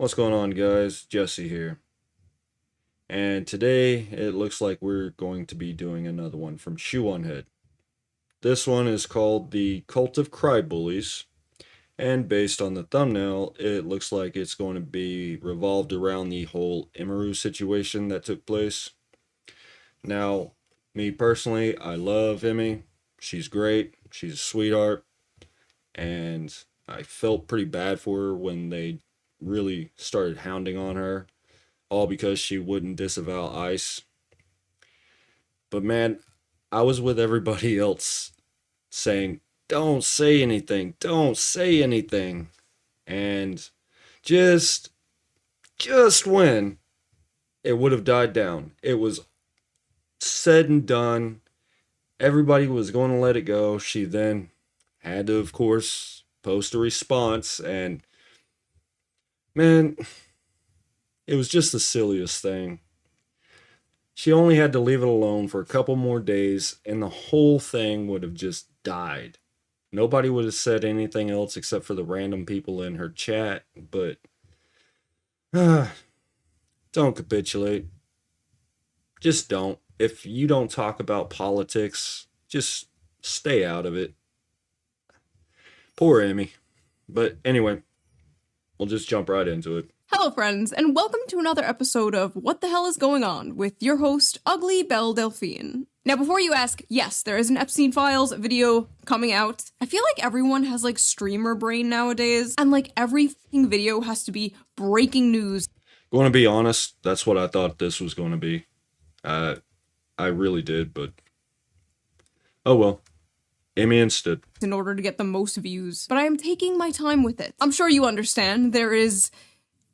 What's going on, guys? Jesse here. And today it looks like we're going to be doing another one from ShoeOnHead. This one is called The Cult of CryBullies, and based on the thumbnail, it looks like it's going to be revolved around the whole Emeru situation that took place. Now, me personally, I love Emmy. She's great. She's a sweetheart. And I felt pretty bad for her when they really started hounding on her, all because she wouldn't disavow ICE. But man, I was with everybody else saying, don't say anything, don't say anything. And just when it would have died down, it was said and done, everybody was going to let it go. She then had to, of course, post a response, and man, it was just the silliest thing. She only had to leave it alone for a couple more days, and the whole thing would have just died. Nobody would have said anything else except for the random people in her chat, but don't capitulate. Just don't. If you don't talk about politics, just stay out of it. Poor Amy. But anyway, we'll just jump right into it. Hello friends, and welcome to another episode of What the Hell is Going On with your host, Ugly Belle Delphine. Now before you ask, yes, there is an Epstein Files video coming out. I feel like everyone has like streamer brain nowadays, and like every fucking video has to be breaking news. Going to be honest, that's what I thought this was going to be. I really did, but oh well. Amy instead. In order to get the most views, but I am taking my time with it. I'm sure you understand, there is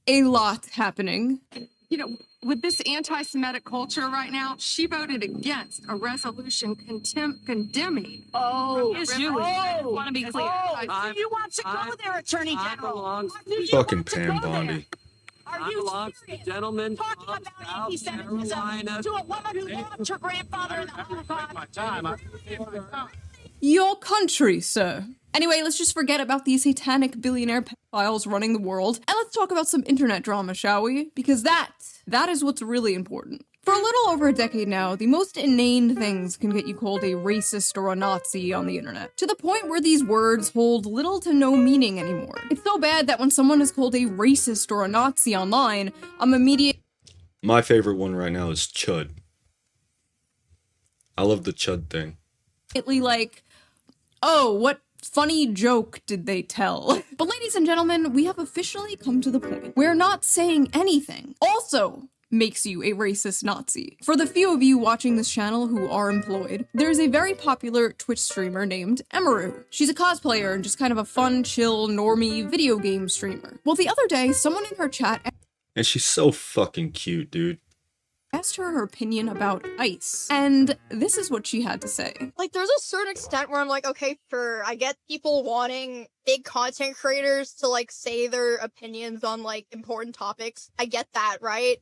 a lot happening. You know, with this anti-Semitic culture right now, she voted against a resolution condemning. I want to be clear. You want to go there, Attorney General? Fucking Pam Bondi. Are you serious? Gentlemen, Talking about anti-Semitism to a woman who lost her grandfather in the Holocaust? Your country, sir. Anyway, let's just forget about these satanic billionaire pedophiles running the world, and let's talk about some internet drama, shall we? Because that is what's really important. For a little over a decade now, the most inane things can get you called a racist or a Nazi on the internet, to the point where these words hold little to no meaning anymore. It's so bad that when someone is called a racist or a Nazi online, I'm immediately My favorite one right now is Chud. I love the Chud thing. like, oh, what funny joke did they tell? But ladies and gentlemen, we have officially come to the point where not saying anything also makes you a racist Nazi. For the few of you watching this channel who are employed, there's a very popular Twitch streamer named Emeru. She's a cosplayer and just kind of a fun, chill, normie video game streamer. Well, the other day, someone in her chat And she's so fucking cute, dude. asked her opinion about ICE, and this is what she had to say. Like, there's a certain extent where I'm like, okay, sure, I get people wanting big content creators to, like, say their opinions on, like, important topics. I get that, right?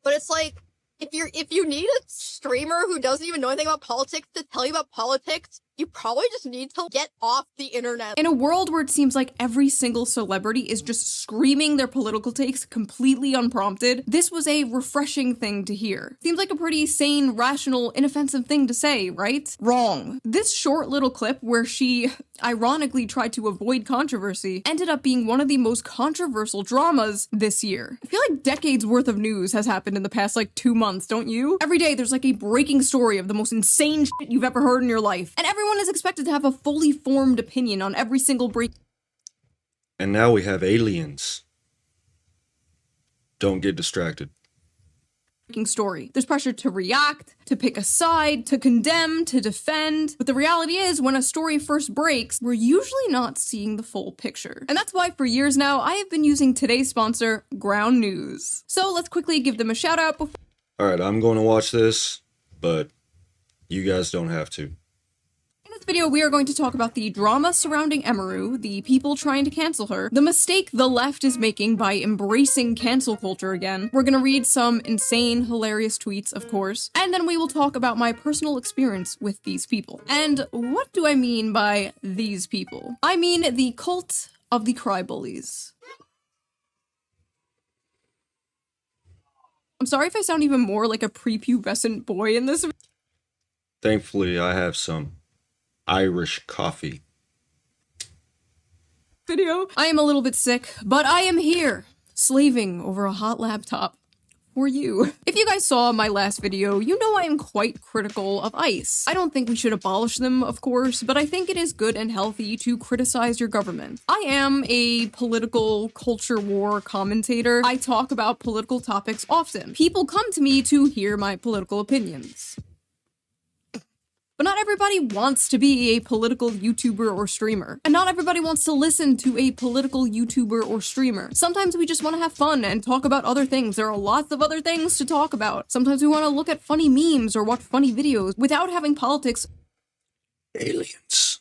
But it's like, if you need a streamer who doesn't even know anything about politics to tell you about politics, you probably just need to get off the internet. In a world where it seems like every single celebrity is just screaming their political takes completely unprompted, this was a refreshing thing to hear. Seems like a pretty sane, rational, inoffensive thing to say, right? Wrong. This short little clip where she ironically tried to avoid controversy ended up being one of the most controversial dramas this year. I feel like decades worth of news has happened in the past like 2 months, don't you? Every day there's like a breaking story of the most insane shit you've ever heard in your life, and everyone is expected to have a fully formed opinion on every single And now we have aliens. Don't get distracted. breaking story. There's pressure to react, to pick a side, to condemn, to defend. But the reality is, when a story first breaks, we're usually not seeing the full picture. And that's why for years now, I have been using today's sponsor, Ground News. So let's quickly give them a shout out before Alright, I'm going to watch this, but you guys don't have to. In this video, we are going to talk about the drama surrounding Emeru, the people trying to cancel her, the mistake the left is making by embracing cancel culture again. We're gonna read some insane, hilarious tweets, of course, and then we will talk about my personal experience with these people. And what do I mean by these people? I mean the cult of the CryBullies. I'm sorry if I sound even more like a prepubescent boy in this Thankfully, I have some Irish coffee. video. I am a little bit sick, but I am here, slaving over a hot laptop. For you. If you guys saw my last video, you know I am quite critical of ICE. I don't think we should abolish them, of course, but I think it is good and healthy to criticize your government. I am a political culture war commentator. I talk about political topics often. People come to me to hear my political opinions. But not everybody wants to be a political YouTuber or streamer. And not everybody wants to listen to a political YouTuber or streamer. Sometimes we just want to have fun and talk about other things. There are lots of other things to talk about. Sometimes we want to look at funny memes or watch funny videos without having politics Aliens.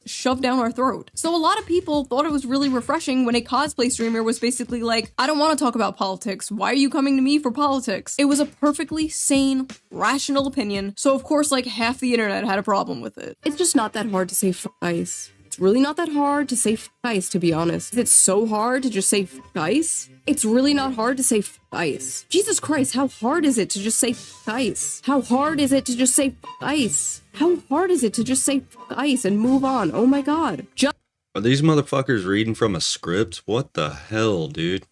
shoved down our throat. So a lot of people thought it was really refreshing when a cosplay streamer was basically like, I don't want to talk about politics. Why are you coming to me for politics? It was a perfectly sane, rational opinion. So of course, like half the internet had a problem with it. It's just not that hard to say f ICE. It's really not that hard to say f ICE, to be honest. It's so hard to just say f ICE. It's really not hard to say f ICE. Jesus Christ, how hard is it to just say f ICE? How hard is it to just say f ICE? How hard is it to just say f ICE and move on? Oh my god. Just Are these motherfuckers reading from a script? What the hell, dude?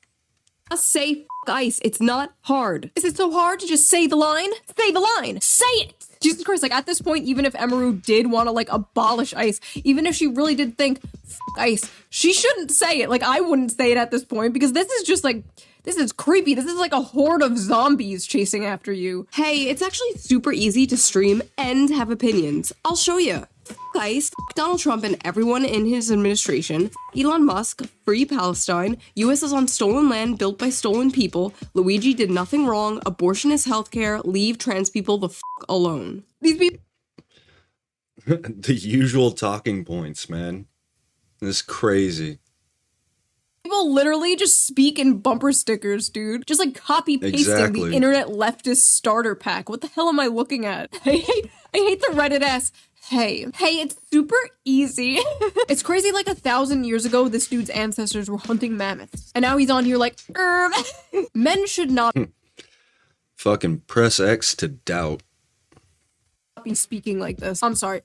say f ICE. It's not hard. Is it so hard to just say the line? Say the line. Say it! Jesus Christ, like at this point, even if Emaru did want to like abolish ICE, even if she really did think f ICE, she shouldn't say it. Like I wouldn't say it at this point because this is just like, this is creepy. This is like a horde of zombies chasing after you. Hey, it's actually super easy to stream and have opinions. I'll show you. F ICE, f Donald Trump and everyone in his administration, Elon Musk, free Palestine, US is on stolen land built by stolen people, Luigi did nothing wrong, abortion is healthcare, leave trans people the f alone. These people The usual talking points, man. This is crazy. literally just speak in bumper stickers, dude. Just like copy pasting Exactly. the internet leftist starter pack. What the hell am I looking at? I hate the Reddit ass. Hey, it's super easy. It's crazy like 1,000 years ago, this dude's ancestors were hunting mammoths. And now he's on here like, men should not Fucking press X to doubt. be speaking like this. I'm sorry.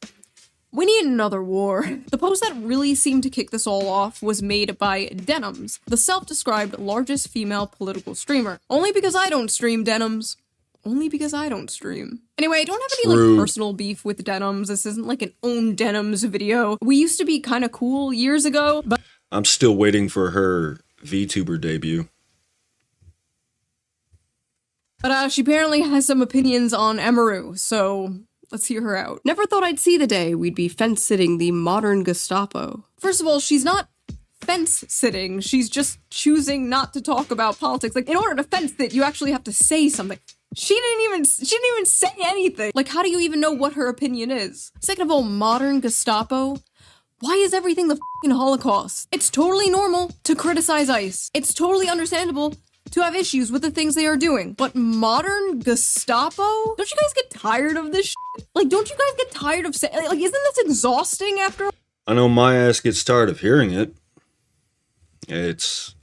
We need another war. The post that really seemed to kick this all off was made by Denims, the self-described largest female political streamer. Only because I don't stream, Denims. Only because I don't stream. Anyway, I don't have any True. like personal beef with Denims. This isn't like an own Denims video. We used to be kind of cool years ago, but I'm still waiting for her VTuber debut. she apparently has some opinions on Emaru, so let's hear her out. Never thought I'd see the day we'd be fence-sitting the modern Gestapo. First of all, she's not fence-sitting. She's just choosing not to talk about politics. Like, in order to fence-sit, you actually have to say something. She didn't even say anything. Like, how do you even know what her opinion is? Second of all, modern Gestapo? Why is everything the f***ing Holocaust? It's totally normal to criticize ICE. It's totally understandable to have issues with the things they are doing. But modern Gestapo? Don't you guys get tired of this shit? Like, don't you guys get tired of saying, like, isn't this exhausting after I know my ass gets tired of hearing it. It's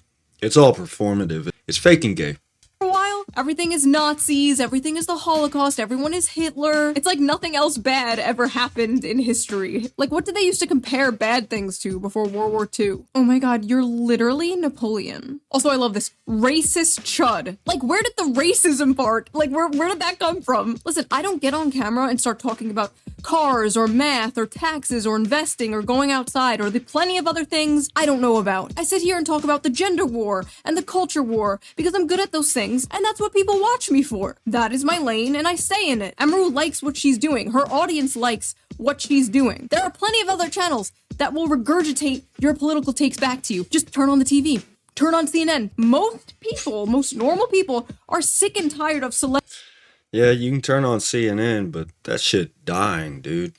all performative. It's fake and gay. a while? Everything is Nazis, everything is the Holocaust, everyone is Hitler. It's like nothing else bad ever happened in history. Like, what did they used to compare bad things to before World War II? Oh my god, you're literally Napoleon. Also, I love this. Racist chud. Like, where did the racism part? Like, where did that come from? Listen, I don't get on camera and start talking about cars or math or taxes or investing or going outside or the plenty of other things I don't know about. I sit here and talk about the gender war and the culture war because I'm good at those things and that's what people watch me for. That is my lane and I stay in it. Emaru likes what she's doing. Her audience likes what she's doing. There are plenty of other channels that will regurgitate your political takes back to you. Just turn on the TV. Turn on CNN. Most normal people are sick and tired of Yeah, you can turn on CNN, but that shit dying, dude.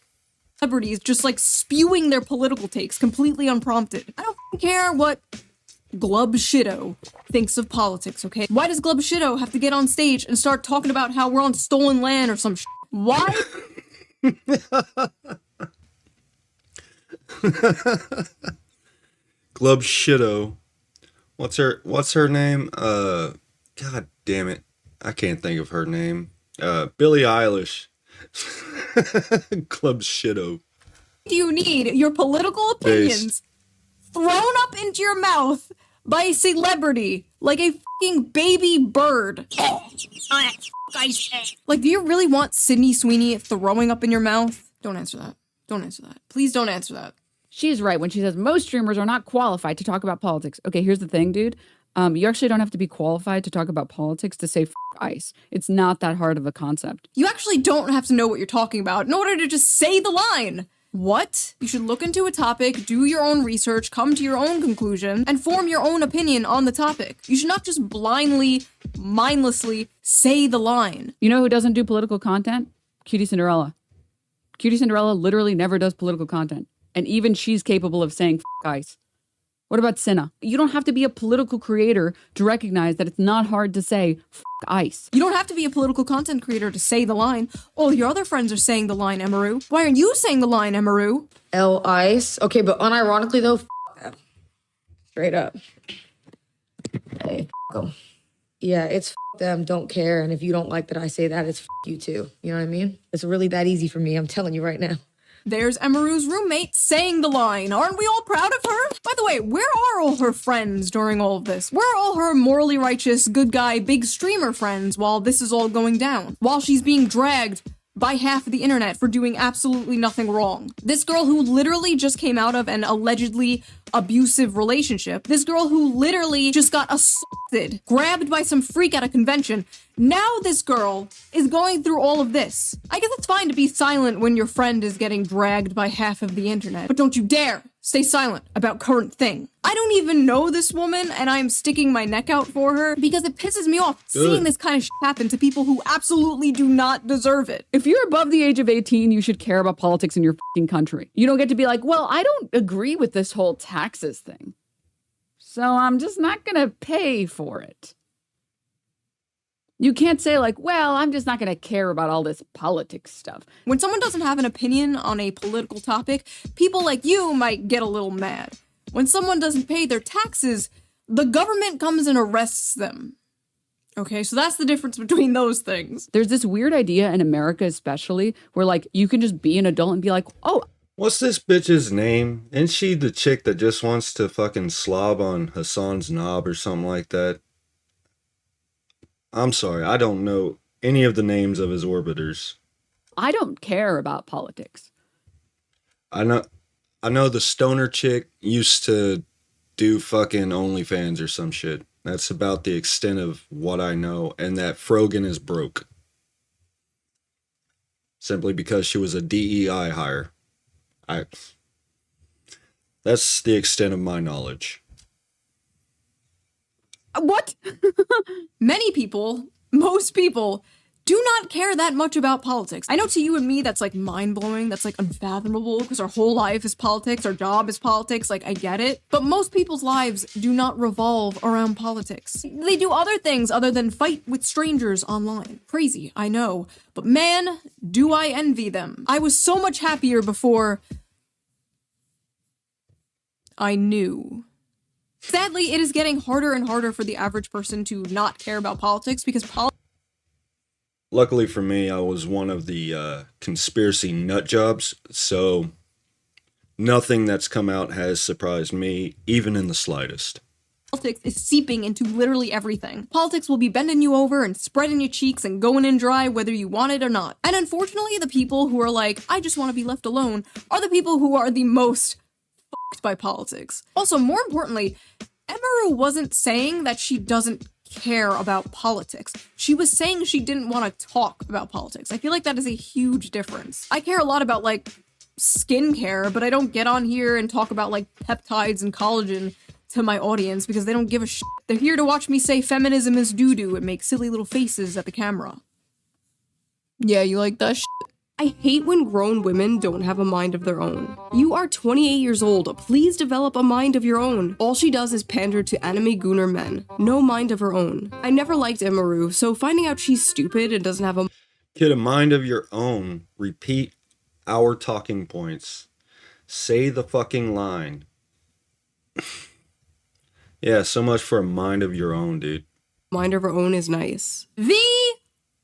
celebrities just like spewing their political takes completely unprompted. I don't care what Glub Shido thinks of politics, okay? Why does Glub Shido have to get on stage and start talking about how we're on stolen land or some shit? Why? Glub Shido. What's her name? God damn it. I can't think of her name. Billie Eilish. Club Shido. do you need your political opinions thrown up into your mouth by a celebrity like a fucking baby bird? Like, do you really want Sydney Sweeney throwing up in your mouth? Don't answer that. Don't answer that. Please don't answer that. She's right when she says most streamers are not qualified to talk about politics. Okay, here's the thing, dude. You actually don't have to be qualified to talk about politics to say ICE. It's not that hard of a concept. You actually don't have to know what you're talking about in order to just say the line. What? You should look into a topic, do your own research, come to your own conclusion, and form your own opinion on the topic. You should not just blindly, mindlessly say the line. You know who doesn't do political content? Cutie Cinderella. Cutie Cinderella literally never does political content. And even she's capable of saying ICE. What about Cinna? You don't have to be a political creator to recognize that it's not hard to say ICE. You don't have to be a political content creator to say the line. All your other friends are saying the line, Emaru. Why aren't you saying the line, Emaru? Ice. Okay, but unironically though, them. Straight up. Hey, them. Yeah, it's them, don't care. And if you don't like that I say that, it's you too. You know what I mean? It's really that easy for me, I'm telling you right now. There's Emaru's roommate saying the line. Aren't we all proud of her? By the way, where are all her friends during all of this? Where are all her morally righteous, good guy, big streamer friends while this is all going down? While she's being dragged by half of the internet for doing absolutely nothing wrong. This girl who literally just came out of an allegedly abusive relationship. This girl who literally just got assaulted, grabbed by some freak at a convention. Now this girl is going through all of this. I guess it's fine to be silent when your friend is getting dragged by half of the internet, but don't you dare stay silent about current thing. I don't even know this woman, and I'm sticking my neck out for her because it pisses me off seeing this kind of shit happen to people who absolutely do not deserve it. If you're above the age of 18, you should care about politics in your fucking country. You don't get to be like, well, I don't agree with this whole taxes thing, so I'm just not gonna pay for it. You can't say like, well, I'm just not going to care about all this politics stuff. When someone doesn't have an opinion on a political topic, people like you might get a little mad. When someone doesn't pay their taxes, the government comes and arrests them. Okay, so that's the difference between those things. There's this weird idea in America especially where like you can just be an adult and be like, oh, What's this bitch's name? Isn't she the chick that just wants to fucking slob on Hassan's knob or something like that? I'm sorry, I don't know any of the names of his orbiters. I don't care about politics. I know the stoner chick used to do fucking OnlyFans or some shit. That's about the extent of what I know, and that Frogan is broke. Simply because she was a DEI hire. That's the extent of my knowledge. What? Many people, most people, do not care that much about politics. I know to you and me that's like mind-blowing, that's like unfathomable, because our whole life is politics, our job is politics, like I get it. But most people's lives do not revolve around politics. They do other things other than fight with strangers online. Crazy, I know. But man, do I envy them. I was so much happier before I knew. Sadly, it is getting harder and harder for the average person to not care about politics because Luckily for me, I was one of the conspiracy nut jobs, so nothing that's come out has surprised me, even in the slightest. Politics is seeping into literally everything. Politics will be bending you over and spreading your cheeks and going in dry whether you want it or not. And unfortunately, the people who are like, I just want to be left alone, are the people who are the most fucked by politics. Also, more importantly, Emaru wasn't saying that she doesn't care about politics. She was saying she didn't want to talk about politics. I feel like that is a huge difference. I care a lot about, like, skincare, but I don't get on here and talk about, like, peptides and collagen to my audience because they don't give a shit. They're here to watch me say feminism is doo-doo and make silly little faces at the camera. Yeah, you like that shit? I hate when grown women don't have a mind of their own. You are 28 years old, please develop a mind of your own. All she does is pander to enemy gooner men. No mind of her own. I never liked Emaru, so finding out she's stupid and doesn't have a Kid, a mind of your own. Repeat our talking points. Say the fucking line. Yeah, so much for a mind of your own, dude. mind of her own is nice. The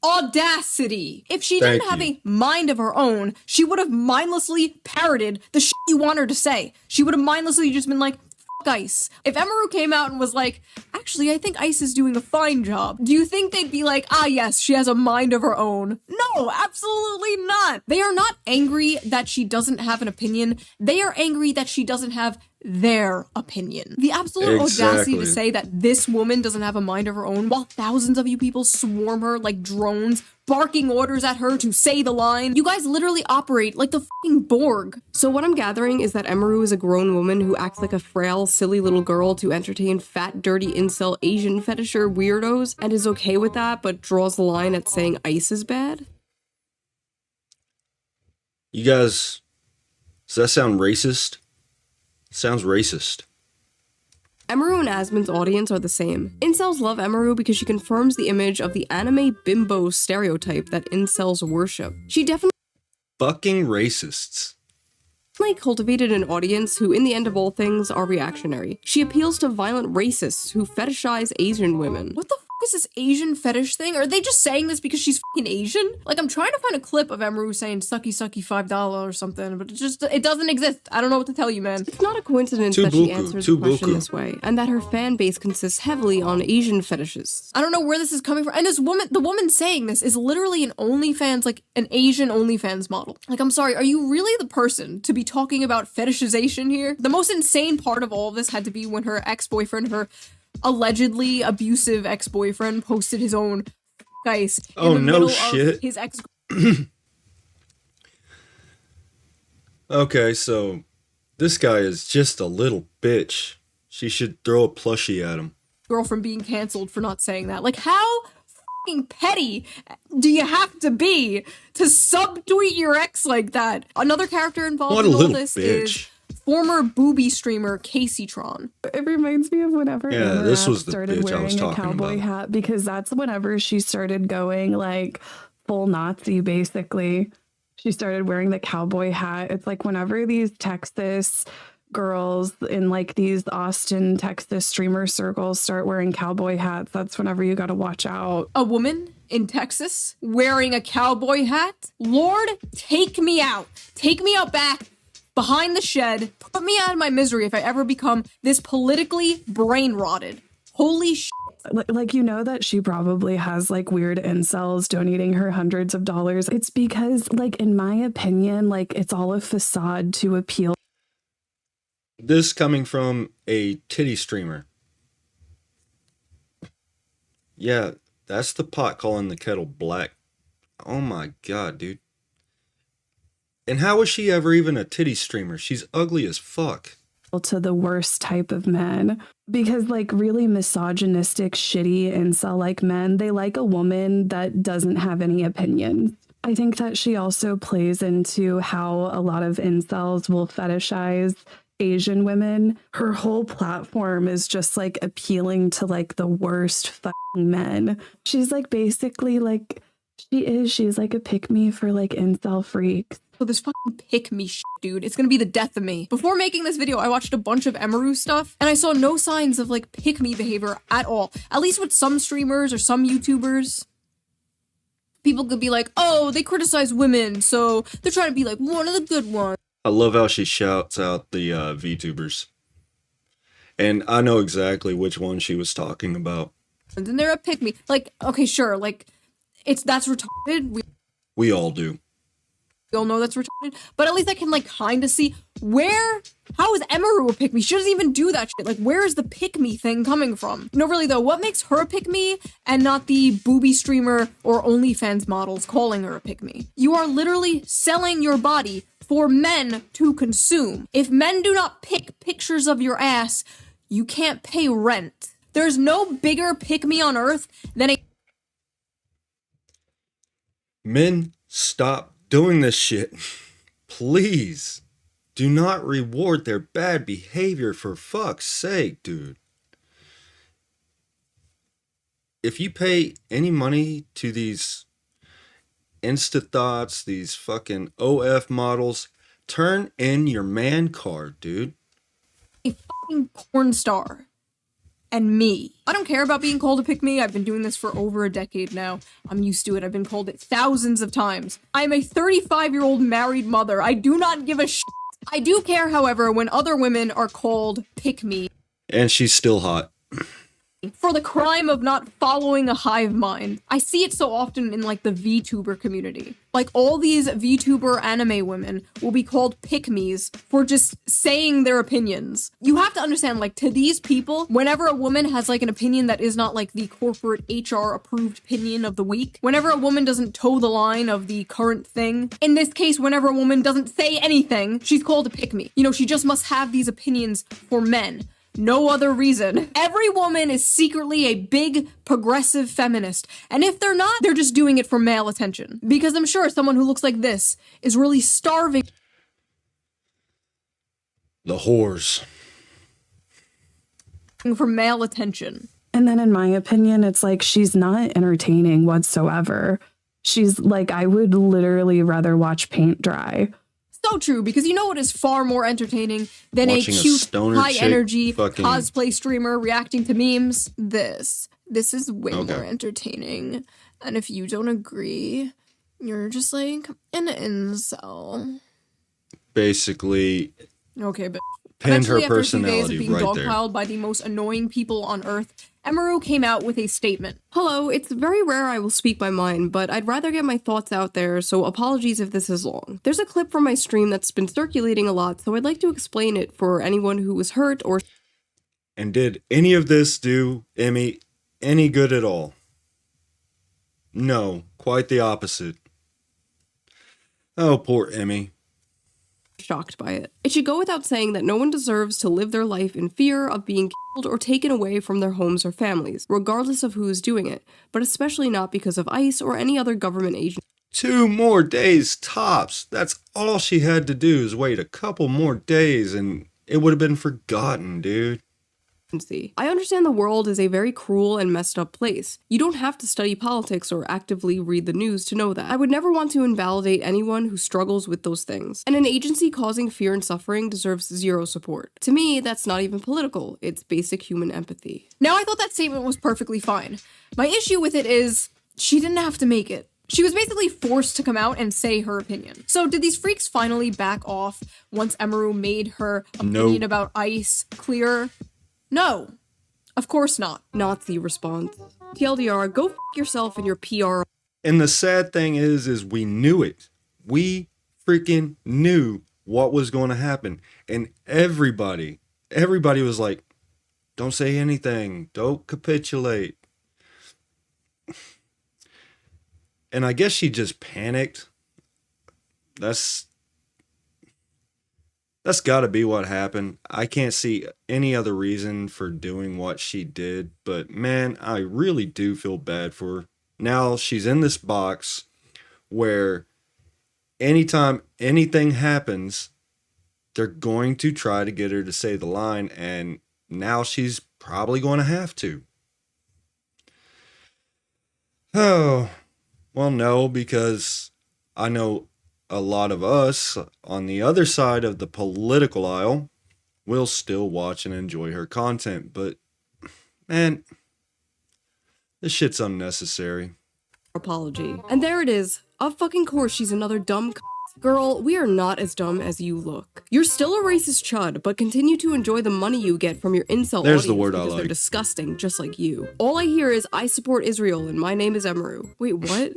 audacity. If she Thank didn't have you. a mind of her own, she would have mindlessly parroted the shit you want her to say. She would have mindlessly just been like, fuck Ice. If Emeru came out and was like, actually, I think Ice is doing a fine job, do you think they'd be like, ah, yes, she has a mind of her own? No, absolutely not. They are not angry that she doesn't have an opinion. They are angry that she doesn't have their opinion. The absolute audacity to Exactly. say that this woman doesn't have a mind of her own while thousands of you people swarm her like drones, barking orders at her to say the line. You guys literally operate like the fucking Borg. So what I'm gathering is that Emeru is a grown woman who acts like a frail, silly little girl to entertain fat, dirty, incel Asian fetisher weirdos and is okay with that but draws the line at saying Ice is bad? You guys, does that sound racist? Sounds racist. Emeru and Asmon's audience are the same. Incels love Emeru because she confirms the image of the anime bimbo stereotype that incels worship. She definitely Fucking racists. cultivated an audience who, in the end of all things, are reactionary. She appeals to violent racists who fetishize Asian women. What the fuck is this Asian fetish thing? Are they just saying this because she's fucking Asian? Like, I'm trying to find a clip of Emeru saying sucky sucky $5 or something, but it doesn't exist. I don't know what to tell you, man. It's not a coincidence that she Tubuku, answers the question Tubuku. this way, and that her fan base consists heavily on Asian fetishists. I don't know where this is coming from. And this woman, the woman saying this is literally an OnlyFans, like an Asian OnlyFans model. Like, I'm sorry, are you really the person to be talking about fetishization here? The most insane part of all of this had to be when her ex-boyfriend, her allegedly abusive ex-boyfriend, posted his own Ice in Oh, the no middle shit. of his ex. Okay, so this guy is just a little bitch. She should throw a plushie at him. Girlfriend being canceled for not saying that. Like, how fucking petty do you have to be to subtweet your ex like that? Another character involved What a in all little this bitch. is former booby streamer Casey Tron. It reminds me of whenever Yeah, Anna this Rapp was the started bitch I was wearing a talking cowboy about. hat, because that's whenever she started going like full Nazi, basically. She started wearing the cowboy hat. It's like whenever these Texas girls in like these Austin, Texas streamer circles start wearing cowboy hats, that's whenever you got to watch out. A woman in Texas wearing a cowboy hat? Lord, take me out. Take me out back behind the shed. Put me out of my misery if I ever become this politically brain rotted. Holy shit. Like, you know that she probably has like weird incels donating her hundreds of dollars. It's because, like, in my opinion, like, it's all a facade to appeal. This coming from a titty streamer. Yeah, that's the pot calling the kettle black. Oh my god, dude. And how was she ever even a titty streamer? She's ugly as fuck. To the worst type of men, because like really misogynistic, shitty incel like men, they like a woman that doesn't have any opinions. I think that she also plays into how a lot of incels will fetishize Asian women. Her whole platform is just like appealing to like the worst fucking men. She's like basically like she's like a pick-me for like incel freaks. So this fucking pick me shit, dude. It's gonna be the death of me. Before making this video, I watched a bunch of Emeru stuff, and I saw no signs of like pick me behavior at all. At least with some streamers or some YouTubers. People could be like, oh, they criticize women, so they're trying to be like one of the good ones. I love how she shouts out the VTubers. And I know exactly which one she was talking about. And then they're a pick me. Like, okay, sure, like, that's retarded. We all do. We all know that's retarded, but at least I can like kind of see how is Emeru a pick me? She doesn't even do that shit. Like, where is the pick me thing coming from? No, really though, what makes her a pick me and not the booby streamer or OnlyFans models calling her a pick me? You are literally selling your body for men to consume. If men do not pick pictures of your ass, you can't pay rent. There's no bigger pick me on earth than a Men, stop doing this shit. Please. Do not reward their bad behavior, for fuck's sake, dude. If you pay any money to these Insta Thoughts, these fucking OF models, turn in your man card, dude. fucking porn star. and me. I don't care about being called a pick-me. I've been doing this for over a decade now. I'm used to it. I've been called it thousands of times. I am a 35-year-old married mother. I do not give a shit. I do care, however, when other women are called pick-me. And she's still hot. For the crime of not following a hive mind. I see it so often in like the VTuber community. Like all these VTuber anime women will be called pick-me's for just saying their opinions. You have to understand, like, to these people, whenever a woman has like an opinion that is not like the corporate HR approved opinion of the week, whenever a woman doesn't toe the line of the current thing, in this case, whenever a woman doesn't say anything, she's called a pick-me. You know, she just must have these opinions for men. No other reason. Every woman is secretly a big, progressive feminist. And if they're not, they're just doing it for male attention. Because I'm sure someone who looks like this is really starving The whores. for male attention. And then in my opinion, it's like she's not entertaining whatsoever. She's like, I would literally rather watch paint dry. So true, because you know what is far more entertaining than Watching a a cute, stoner chick high-energy fucking- cosplay streamer reacting to memes? This is way Okay. more entertaining. And if you don't agree, you're just like an incel. Basically, Okay, but pinned her eventually, after a few days of personality being right there. dogpiled by the most annoying people on Earth, Emaru came out with a statement. Hello, it's very rare I will speak my mind, but I'd rather get my thoughts out there, so apologies if this is long. There's a clip from my stream that's been circulating a lot, so I'd like to explain it for anyone who was hurt or And did any of this do Emmy any good at all? No, quite the opposite. Oh, poor Emmy. shocked by it. It should go without saying that no one deserves to live their life in fear of being killed or taken away from their homes or families, regardless of who is doing it, but especially not because of ICE or any other government agency. 2 more days tops. That's all she had to do is wait a couple more days and it would have been forgotten, dude. I understand the world is a very cruel and messed up place. You don't have to study politics or actively read the news to know that. I would never want to invalidate anyone who struggles with those things. And an agency causing fear and suffering deserves zero support. To me, that's not even political. It's basic human empathy. Now, I thought that statement was perfectly fine. My issue with it is she didn't have to make it. She was basically forced to come out and say her opinion. So did these freaks finally back off once Emaru made her opinion about ICE clear? No, of course not. Nazi response. TLDR, go f yourself and your PR. And the sad thing is we knew it. We freaking knew what was going to happen. And everybody was like, don't say anything. Don't capitulate. And I guess she just panicked. That's got to be what happened. I can't see any other reason for doing what she did, but man, I really do feel bad for her. Now she's in this box where anytime anything happens, they're going to try to get her to say the line, and now she's probably going to have to. Oh, well, no, because I know a lot of us on the other side of the political aisle will still watch and enjoy her content, but man, this shit's unnecessary. Apology. And there it is. Of fucking course she's another dumb Girl, we are not as dumb as you look. You're still a racist chud, but continue to enjoy the money you get from your incel There's audience the word I because they're like. disgusting, just like you. All I hear is, I support Israel and my name is Emaru. Wait, what?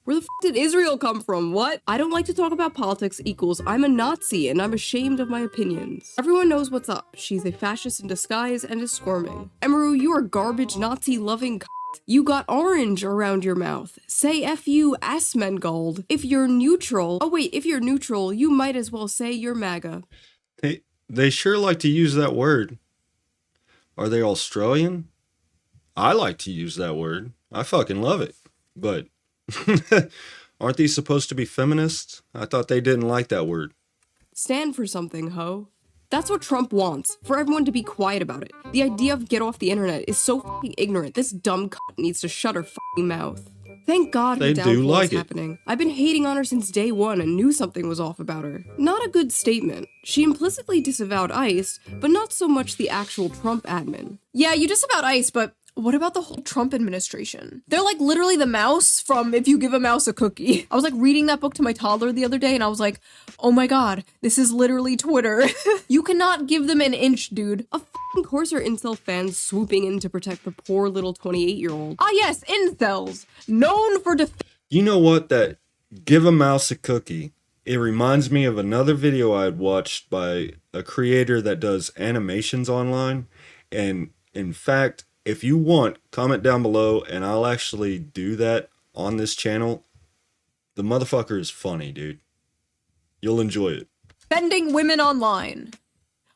Where the f did Israel come from? What? I don't like to talk about politics equals I'm a Nazi and I'm ashamed of my opinions. Everyone knows what's up. She's a fascist in disguise and is squirming. Emaru, you are garbage Nazi-loving c***. You got orange around your mouth. Say F you, Asmongold. If you're neutral, if you're neutral, you might as well say you're MAGA. They sure like to use that word. Are they Australian? I like to use that word. I fucking love it. But aren't these supposed to be feminists? I thought they didn't like that word. Stand for something, ho. That's what Trump wants, for everyone to be quiet about it. The idea of get off the internet is so fucking ignorant. This dumb cunt needs to shut her fucking mouth. Thank God her They do downfall like is it. happening. I've been hating on her since day one and knew something was off about her. Not a good statement. She implicitly disavowed ICE, but not so much the actual Trump admin. Yeah, you disavowed ICE, but what about the whole Trump administration? They're like literally the mouse from If You Give a Mouse a Cookie. I was like reading that book to my toddler the other day and I was like, oh my god, this is literally Twitter. You cannot give them an inch, dude. Of course are incel fans swooping in to protect the poor little 28-year-old. Ah yes, incels. Known for You know what? That give a mouse a cookie. It reminds me of another video I had watched by a creator that does animations online. And in fact, if you want, comment down below and I'll actually do that on this channel. The motherfucker is funny, dude. You'll enjoy it. defending women online.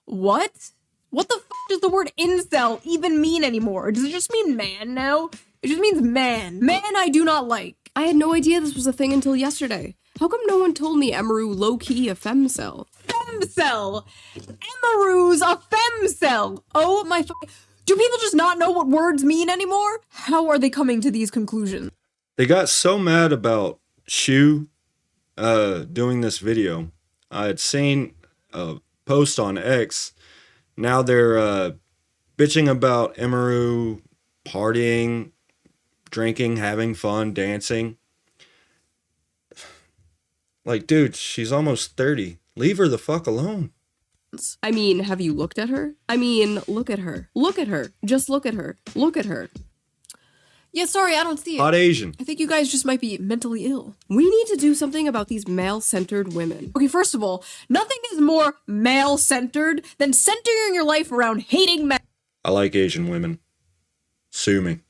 What? What the f does the word incel even mean anymore? Does it just mean man now? It just means man. Man I do not like. I had no idea this was a thing until yesterday. How come no one told me Emaru low-key a femcel? Femcel! Emaru's a femcel! Oh my fucking... Do people just not know what words mean anymore? How are they coming to these conclusions? They got so mad about Shue doing this video. I had seen a post on X. Now they're bitching about Emaru partying, drinking, having fun, dancing. Like, dude, she's almost 30. Leave her the fuck alone. I mean, have you looked at her? I mean, look at her. Look at her. Just look at her. Look at her. Yeah, sorry, I don't see it. Hot Asian. I think you guys just might be mentally ill. We need to do something about these male-centered women. Okay, first of all, nothing is more male-centered than centering your life around hating men. I like Asian women. Sue me.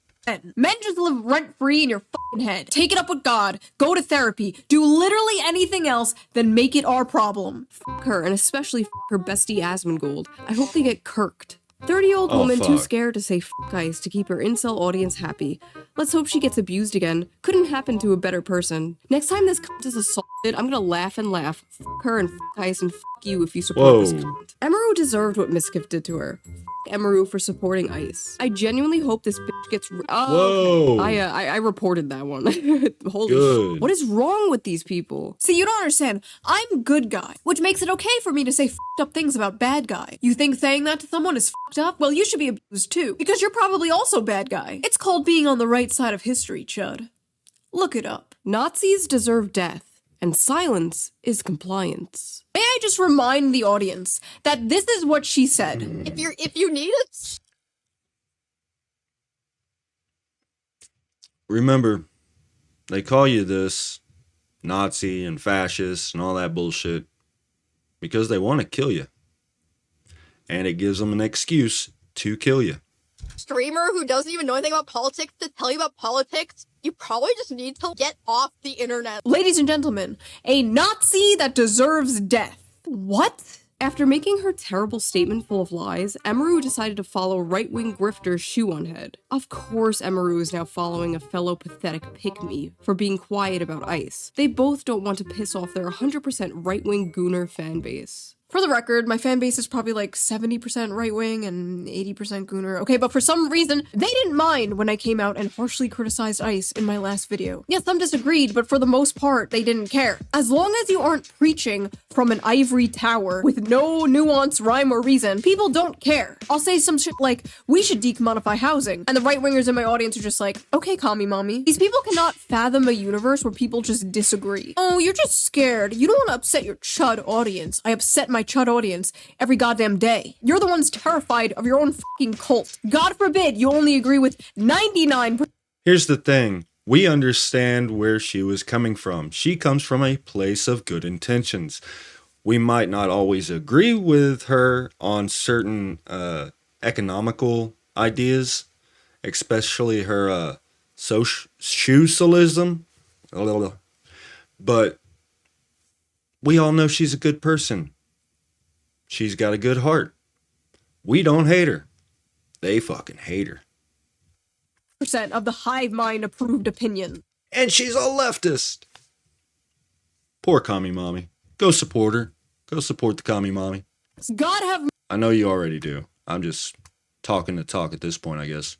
Men just live rent-free in your fucking head. Take it up with God, go to therapy, do literally anything else than make it our problem. F her, and especially f her bestie Asmongold. I hope they get kirked. 30-year-old Oh, woman too fuck. scared to say f ICE to keep her incel audience happy. Let's hope she gets abused again. Couldn't happen to a better person. Next time this cunt is assaulted, I'm gonna laugh and laugh. F her and f ICE and f you if you support this Whoa. cunt. Emaru deserved what Miskiff did to her. F Emaru for supporting ICE. I genuinely hope this bitch gets Whoa. I reported that one. Holy Good. shit. What is wrong with these people? See, you don't understand. I'm good guy, which makes it okay for me to say f***ed up things about bad guy. You think saying that to someone is f***ed up? Well, you should be abused too, because you're probably also bad guy. It's called being on the right side of history, Chud. Look it up. Nazis deserve death, and silence is compliance. May I just remind the audience that this is what she said. If you need it, Remember, they call you this Nazi and fascist and all that bullshit because they want to kill you. And it gives them an excuse to kill you. streamer who doesn't even know anything about politics to tell you about politics, you probably just need to get off the internet. Ladies and gentlemen, a Nazi that deserves death. What? After making her terrible statement full of lies, Emaru decided to follow right-wing grifter ShoeOnHead. Of course Emaru is now following a fellow pathetic pick-me for being quiet about ICE. They both don't want to piss off their 100% right-wing gooner fanbase. For the record, my fan base is probably like 70% right-wing and 80% gooner. Okay, but for some reason, they didn't mind when I came out and harshly criticized ICE in my last video. Yes, some disagreed, but for the most part, they didn't care. As long as you aren't preaching from an ivory tower with no nuance, rhyme, or reason, people don't care. I'll say some shit like, we should decommodify housing, and the right-wingers in my audience are just like, okay, commie mommy. These people cannot fathom a universe where people just disagree. Oh, you're just scared. You don't want to upset your chud audience. I upset my chud audience every goddamn day. You're the ones terrified of your own fucking cult. God forbid you only agree with 99%. Here's the thing. We understand where she was coming from. She comes from a place of good intentions. We might not always agree with her on certain economical ideas, especially her socialism. But we all know she's a good person. She's got a good heart. We don't hate her. They fucking hate her. Of the hive mind approved opinion. And she's a leftist. Poor commie mommy. Go support her. Go support the commie mommy. God have I know you already do. I'm just talking the talk at this point, I guess.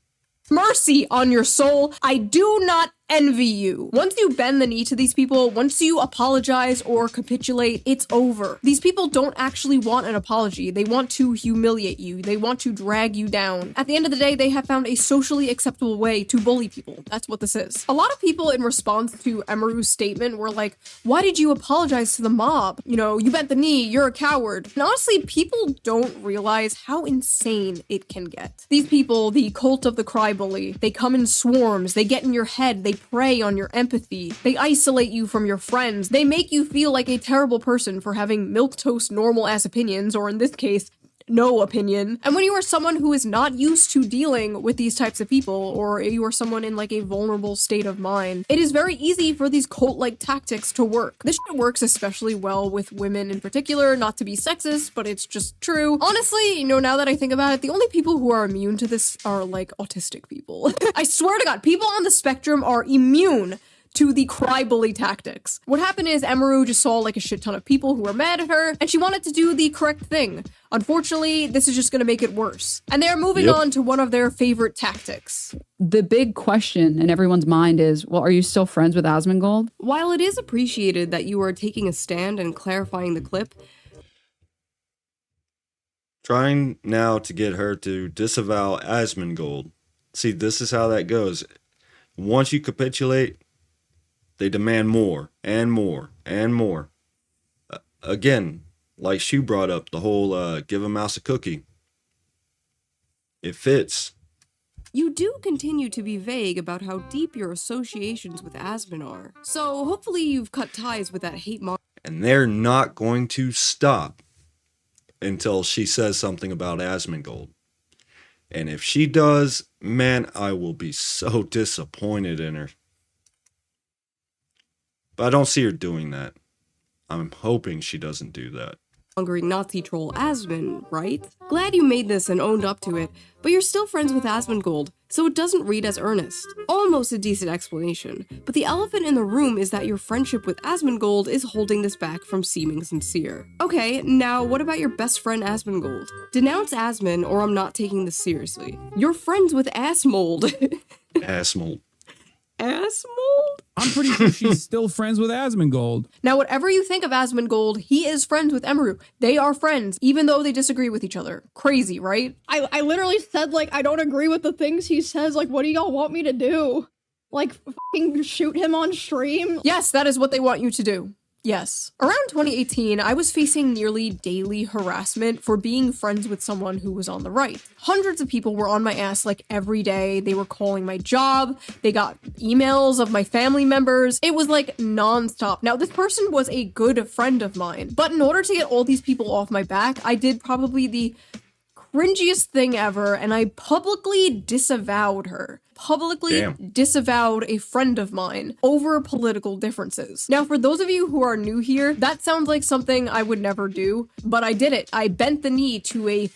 mercy on your soul. I do not envy you. Once you bend the knee to these people, once you apologize or capitulate, it's over. These people don't actually want an apology. They want to humiliate you. They want to drag you down. At the end of the day, they have found a socially acceptable way to bully people. That's what this is. A lot of people in response to Emeru's statement were like, why did you apologize to the mob? You know, you bent the knee, you're a coward. And honestly, people don't realize how insane it can get. These people, the cult of the CryBully, they come in swarms, they get in your head, they prey on your empathy, they isolate you from your friends, they make you feel like a terrible person for having milquetoast normal ass opinions, or in this case, no opinion. And when you are someone who is not used to dealing with these types of people, or you are someone in like a vulnerable state of mind, it is very easy for these cult-like tactics to work. This shit works especially well with women in particular, not to be sexist, but it's just true. Honestly, you know, now that I think about it, the only people who are immune to this are like autistic people. I swear to God, people on the spectrum are immune to the CryBully tactics. What happened is Emeru just saw like a shit ton of people who were mad at her, and she wanted to do the correct thing. Unfortunately, this is just gonna make it worse. And they're moving on to one of their favorite tactics. The big question in everyone's mind is, well, are you still friends with Asmongold? While it is appreciated that you are taking a stand and clarifying the clip, Trying now to get her to disavow Asmongold. See, this is how that goes. Once you capitulate, they demand more and more and more. Again, like Shoe brought up, the whole give a mouse a cookie. It fits. you do continue to be vague about how deep your associations with Asmon are. So hopefully you've cut ties with that hate monster. And they're not going to stop until she says something about Asmongold. And if she does, man, I will be so disappointed in her. But I don't see her doing that. I'm hoping she doesn't do that. Hungry Nazi troll Asmon, right? Glad you made this and owned up to it, but you're still friends with Asmongold, so it doesn't read as earnest. Almost a decent explanation, but the elephant in the room is that your friendship with Asmongold is holding this back from seeming sincere. Okay, now what about your best friend Asmongold? Denounce Asmon or I'm not taking this seriously. You're friends with Assmold. Assmold. Assmold? I'm pretty sure she's still friends with Asmongold. Now, whatever you think of Asmongold, he is friends with Emeru. They are friends, even though they disagree with each other. Crazy, right? I literally said, like, I don't agree with the things he says. Like, what do y'all want me to do? Like, fucking shoot him on stream? Yes, that is what they want you to do. Yes. Around 2018, I was facing nearly daily harassment for being friends with someone who was on the right. Hundreds of people were on my ass like every day. They were calling my job. They got emails of my family members. It was like nonstop. Now, this person was a good friend of mine, but in order to get all these people off my back, I did probably the cringiest thing ever, and I publicly disavowed her. Publicly disavowed a friend of mine over political differences. Now, for those of you who are new here, that sounds like something I would never do, but I did it. I bent the knee to a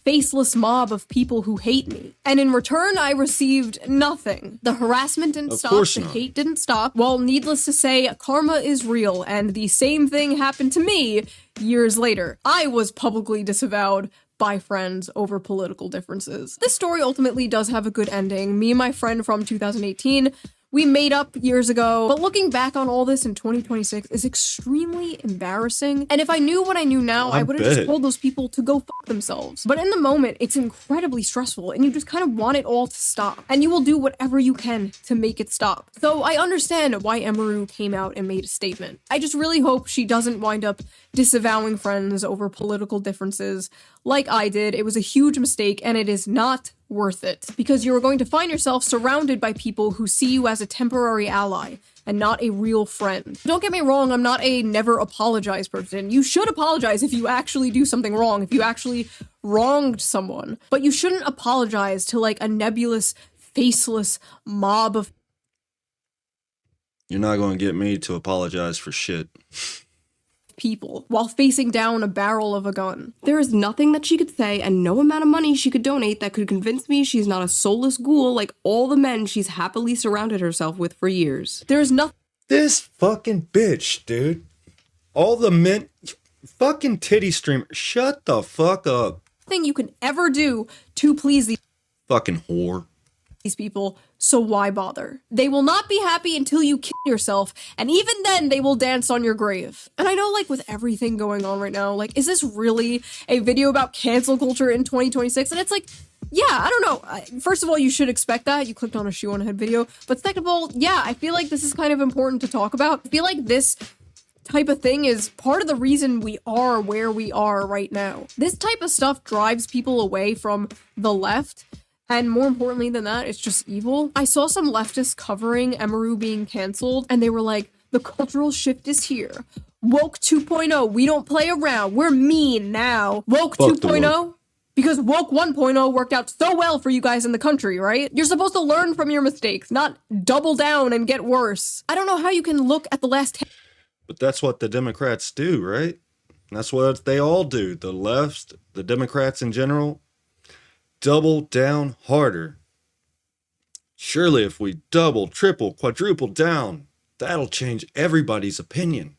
faceless mob of people who hate me. And in return, I received nothing. The harassment didn't stop, the hate didn't stop. Well, needless to say, karma is real, and the same thing happened to me years later. I was publicly disavowed by friends over political differences. This story ultimately does have a good ending. Me and my friend from 2018, we made up years ago, but looking back on all this in 2026 is extremely embarrassing. And if I knew what I knew now, I would have just told those people to go fuck themselves. But in the moment, it's incredibly stressful and you just kind of want it all to stop. And you will do whatever you can to make it stop. So I understand why Emeru came out and made a statement. I just really hope she doesn't wind up disavowing friends over political differences like I did. It was a huge mistake and it is not worth it, because you are going to find yourself surrounded by people who see you as a temporary ally and not a real friend. Don't get me wrong, I'm not a never apologize person. You should apologize if you actually do something wrong, if you actually wronged someone, but you shouldn't apologize to like a nebulous, faceless mob of You're not going to get me to apologize for shit. people while facing down a barrel of a gun. There is nothing that she could say and no amount of money she could donate that could convince me she's not a soulless ghoul like all the men she's happily surrounded herself with for years. There's nothing. This fucking bitch, dude. All the men. Fucking titty streamer. Shut the fuck up. Thing you can ever do to please these fucking whore. these people, so why bother? They will not be happy until you kill yourself, and even then they will dance on your grave. And I know, like, with everything going on right now, like, is this really a video about cancel culture in 2026? And it's like, yeah, I don't know. First of all, you should expect that. You clicked on a ShoeOnHead video. But second of all, yeah, I feel like this is kind of important to talk about. I feel like this type of thing is part of the reason we are where we are right now. This type of stuff drives people away from the left. And more importantly than that, it's just evil. I saw some leftists covering Emeru being canceled, and they were like, the cultural shift is here. Woke 2.0, we don't play around. We're mean now. Woke 2.0? Because Woke 1.0 worked out so well for you guys in the country, right? You're supposed to learn from your mistakes, not double down and get worse. I don't know how you can look at the last... But that's what the Democrats do, right? That's what they all do. The left, the Democrats in general, double down harder. Surely if we double, triple, quadruple down, that'll change everybody's opinion.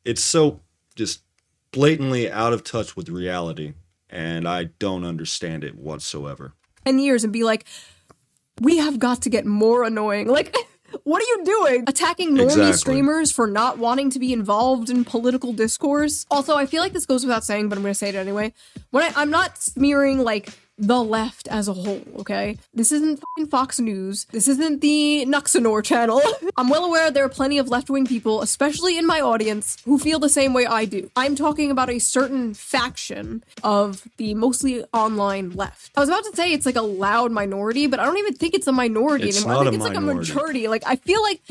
It's so just blatantly out of touch with reality, and I don't understand it whatsoever. 10 years and be like, we have got to get more annoying. Like, what are you doing? Attacking normie streamers for not wanting to be involved in political discourse? Also, I feel like this goes without saying, but I'm going to say it anyway. I'm not smearing, like, the left as a whole, okay? This isn't fucking Fox News. This isn't the Nuxanor channel. I'm well aware there are plenty of left-wing people, especially in my audience, who feel the same way I do. I'm talking about a certain faction of the mostly online left. I was about to say it's like a loud minority, but I don't even think it's a minority anymore. I think it's like a majority. Like, I feel like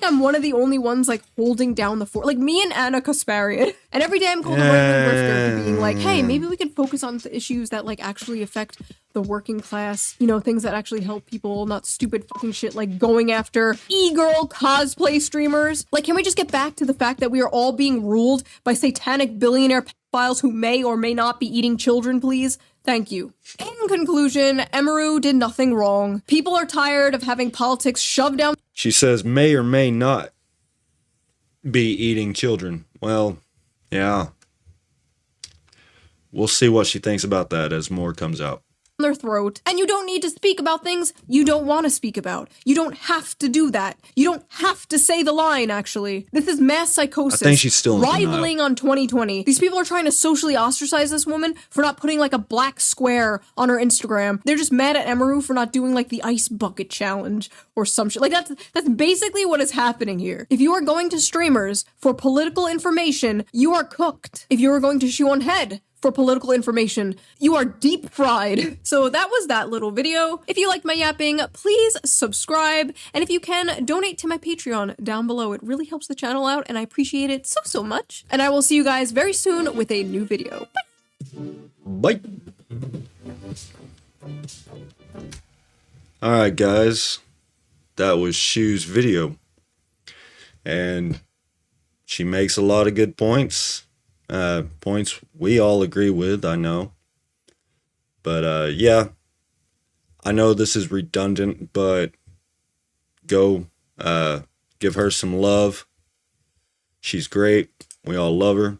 I'm one of the only ones, like, holding down the fort. Like, me and Anna Kasparian. And every day I'm called a right-wing grifter for being like, hey, maybe we can focus on the issues that, like, actually affect the working class. You know, things that actually help people, not stupid fucking shit like going after e-girl cosplay streamers. Like, can we just get back to the fact that we are all being ruled by satanic billionaire pedophiles who may or may not be eating children, please? Thank you. In conclusion, Emeru did nothing wrong. People are tired of having politics shoved down. She says may or may not be eating children. Well, yeah. We'll see what she thinks about that as more comes out. Their throat, and you don't need to speak about things you don't want to speak about. You don't have to do that. You don't have to say the line, actually. This is mass psychosis. I think she's still in rivaling denial. on 2020. These people are trying to socially ostracize this woman for not putting like a black square on her Instagram. They're just mad at Emeru for not doing like the ice bucket challenge or some shit. Like that's basically what is happening here. If you are going to streamers for political information, you are cooked. If you are going to ShoeOnHead for political information, you are deep fried. So that was that little video. If you liked my yapping, please subscribe. And if you can, donate to my Patreon down below. It really helps the channel out and I appreciate it so much. And I will see you guys very soon with a new video. Bye. Bye. Alright guys, that was Shoe's video. And she makes a lot of good points. Points we all agree with, I know. But, yeah. I know this is redundant, but go, give her some love. She's great. We all love her.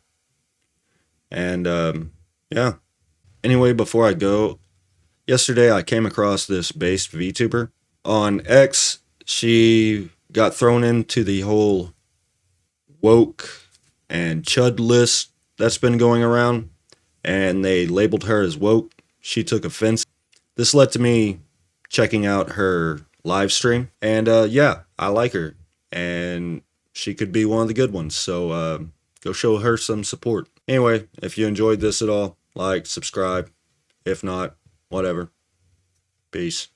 And, yeah. Anyway, before I go, yesterday I came across this based VTuber. On X, she got thrown into the whole woke and chud list that's been going around, and they labeled her as woke. She took offense. This led to me checking out her live stream, and yeah, I like her, and she could be one of the good ones, so go show her some support. Anyway, if you enjoyed this at all, like, subscribe. If not, whatever. Peace.